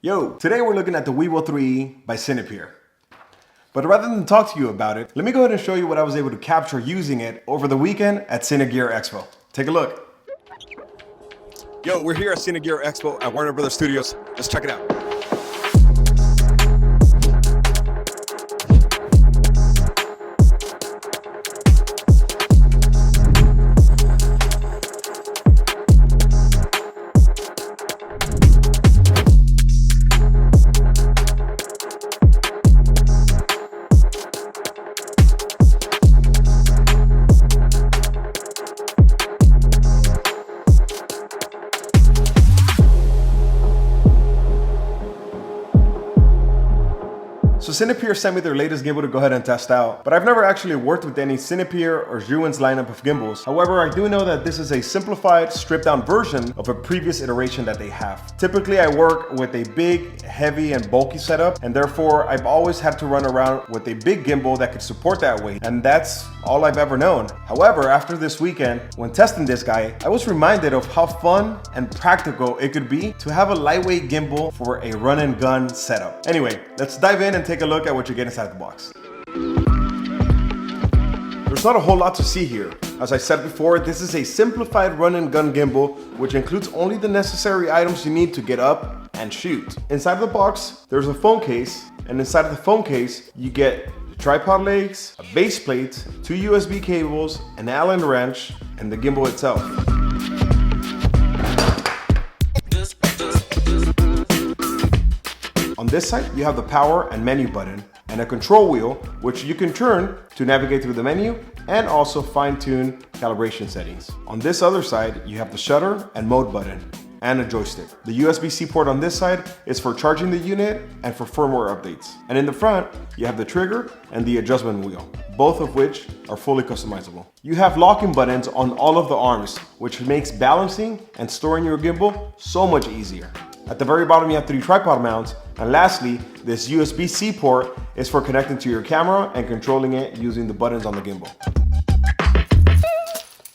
Yo, today we're looking at the Weebill 3 by Cinepeer. But rather than talk to you about it, let me go ahead and show you what I was able to capture using it over the weekend at Cinegear Expo. Take a look. Yo, we're here at Cinegear Expo at Warner Brothers Studios. Let's check it out. So Cinepeer sent me their latest gimbal to go ahead and test out, but I've never actually worked with any Cinepeer or Zhiyun's lineup of gimbals. However, I do know that this is a simplified, stripped down version of a previous iteration that they have. Typically, I work with a big, heavy, and bulky setup, and therefore I've always had to run around with a big gimbal that could support that weight, and that's all I've ever known. However, after this weekend, when testing this guy, I was reminded of how fun and practical it could be to have a lightweight gimbal for a run and gun setup. Anyway, let's dive in and take a look at what you get inside the box. There's not a whole lot to see here. As I said before, this is a simplified run and gun gimbal, which includes only the necessary items you need to get up and shoot. Inside of the box, there's a phone case, and inside of the phone case, you get the tripod legs, a base plate, 2 USB cables, an Allen wrench, and the gimbal itself. On this side, you have the power and menu button and a control wheel, which you can turn to navigate through the menu and also fine-tune calibration settings. On this other side, you have the shutter and mode button and a joystick. The USB-C port on this side is for charging the unit and for firmware updates. And in the front, you have the trigger and the adjustment wheel, both of which are fully customizable. You have locking buttons on all of the arms, which makes balancing and storing your gimbal so much easier. At the very bottom, you have 3 tripod mounts. And lastly, this USB-C port is for connecting to your camera and controlling it using the buttons on the gimbal.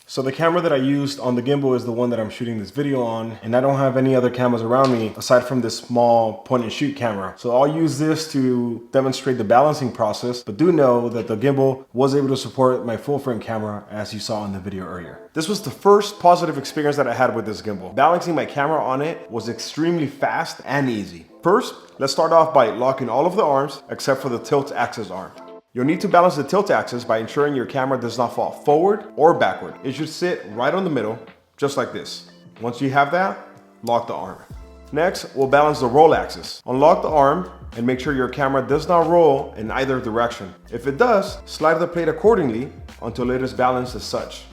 So the camera that I used on the gimbal is the one that I'm shooting this video on, and I don't have any other cameras around me aside from this small point and shoot camera. So I'll use this to demonstrate the balancing process, but do know that the gimbal was able to support my full frame camera as you saw in the video earlier. This was the first positive experience that I had with this gimbal. Balancing my camera on it was extremely fast and easy. First, let's start off by locking all of the arms except for the tilt axis arm. You'll need to balance the tilt axis by ensuring your camera does not fall forward or backward. It should sit right on the middle, just like this. Once you have that, lock the arm. Next, we'll balance the roll axis. Unlock the arm and make sure your camera does not roll in either direction. If it does, slide the plate accordingly until it is balanced as such.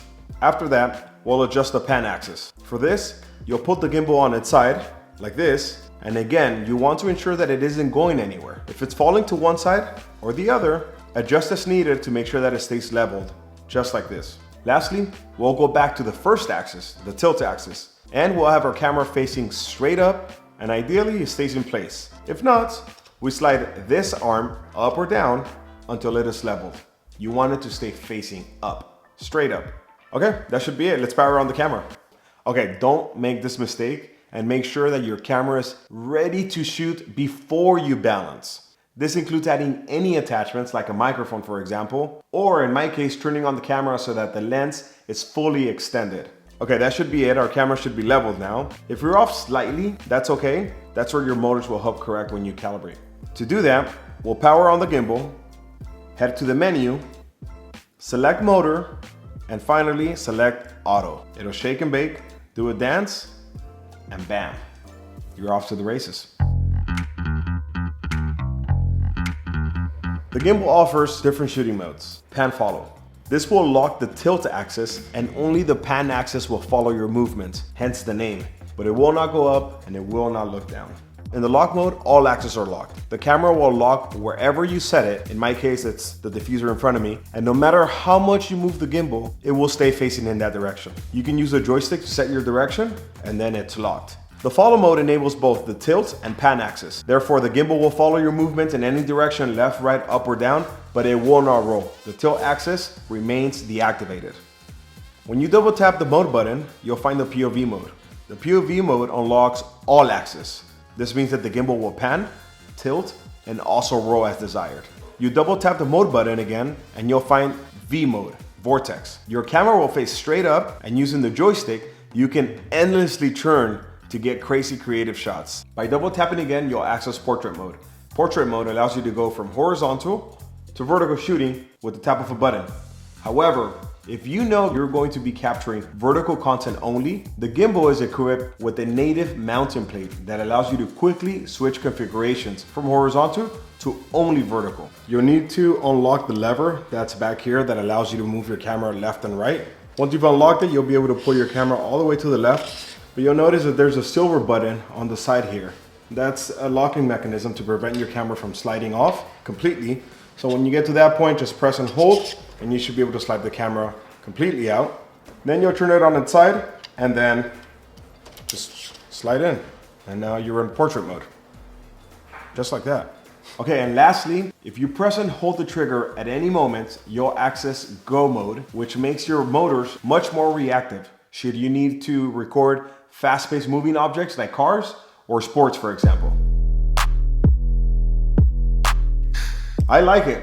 After that, we'll adjust the pan axis. For this, you'll put the gimbal on its side, like this, and again, you want to ensure that it isn't going anywhere. If it's falling to one side or the other, adjust as needed to make sure that it stays leveled, just like this. Lastly, we'll go back to the first axis, the tilt axis, and we'll have our camera facing straight up, and ideally it stays in place. If not, we slide this arm up or down until it is leveled. You want it to stay facing up, straight up. Okay, that should be it. Let's power on the camera. Okay, don't make this mistake and make sure that your camera is ready to shoot before you balance. This includes adding any attachments like a microphone, for example, or in my case, turning on the camera so that the lens is fully extended. Okay, that should be it. Our camera should be leveled now. If you're off slightly, that's okay. That's where your motors will help correct when you calibrate. To do that, we'll power on the gimbal, head to the menu, select motor, and finally select auto. It'll shake and bake, do a dance, and bam, you're off to the races. The gimbal offers different shooting modes. Pan follow. This will lock the tilt axis and only the pan axis will follow your movement, hence the name. But it will not go up and it will not look down. In the lock mode, all axes are locked. The camera will lock wherever you set it. In my case, it's the diffuser in front of me. And no matter how much you move the gimbal, it will stay facing in that direction. You can use a joystick to set your direction and then it's locked. The follow mode enables both the tilt and pan axis. Therefore, the gimbal will follow your movement in any direction, left, right, up, or down, but it will not roll. The tilt axis remains deactivated. When you double tap the mode button, you'll find the POV mode. The POV mode unlocks all axes. This means that the gimbal will pan, tilt, and also roll as desired. You double tap the mode button again and you'll find V mode, vortex. Your camera will face straight up, and using the joystick, you can endlessly turn to get crazy creative shots. By double tapping again, you'll access portrait mode. Portrait mode allows you to go from horizontal to vertical shooting with the tap of a button. However, if you know you're going to be capturing vertical content only, the gimbal is equipped with a native mounting plate that allows you to quickly switch configurations from horizontal to only vertical. You'll need to unlock the lever that's back here that allows you to move your camera left and right. Once you've unlocked it, you'll be able to pull your camera all the way to the left, but you'll notice that there's a silver button on the side here. That's a locking mechanism to prevent your camera from sliding off completely. So when you get to that point, just press and hold, and you should be able to slide the camera completely out. Then you'll turn it on its side, and then just slide in. And now you're in portrait mode, just like that. Okay, and lastly, if you press and hold the trigger at any moment, you'll access Go mode, which makes your motors much more reactive should you need to record fast-paced moving objects like cars or sports, for example. I like it.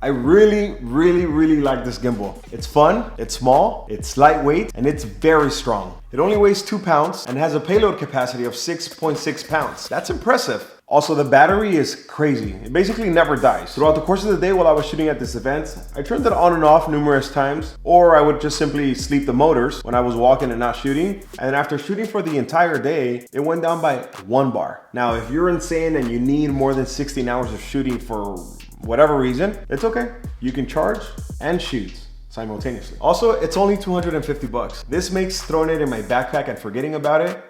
I really like this gimbal. It's fun, it's small, it's lightweight, and it's very strong. It only weighs 2 pounds and has a payload capacity of 6.6 pounds. That's impressive. Also, the battery is crazy. It basically never dies. Throughout the course of the day while I was shooting at this event, I turned it on and off numerous times, or I would just simply sleep the motors when I was walking and not shooting. And after shooting for the entire day, it went down by 1 bar. Now, if you're insane and you need more than 16 hours of shooting for whatever reason, it's okay. You can charge and shoot simultaneously. Also, it's only 250 bucks. This makes throwing it in my backpack and forgetting about it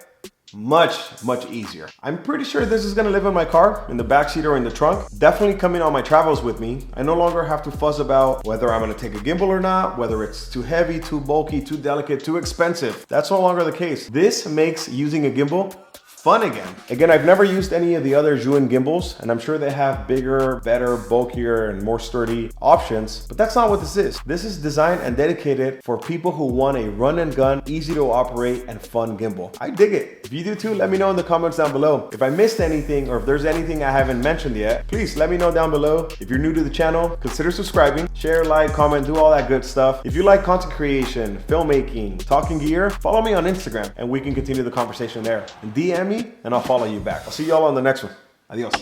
much easier. I'm pretty sure this is gonna live in my car, in the backseat or in the trunk. Definitely coming on my travels with me. I no longer have to fuss about whether I'm gonna take a gimbal or not, whether it's too heavy, too bulky, too delicate, too expensive. That's no longer the case. This makes using a gimbal fun again. Again, I've never used any of the other Zhiyun gimbals, and I'm sure they have bigger, better, bulkier, and more sturdy options, but that's not what this is. This is designed and dedicated for people who want a run and gun, easy to operate, and fun gimbal. I dig it. If you do too, let me know in the comments down below. If I missed anything, or if there's anything I haven't mentioned yet, please let me know down below. If you're new to the channel, consider subscribing, share, like, comment, do all that good stuff. If you like content creation, filmmaking, talking gear, follow me on Instagram, and we can continue the conversation there. And DM me, and I'll follow you back. I'll see y'all on the next one. Adios.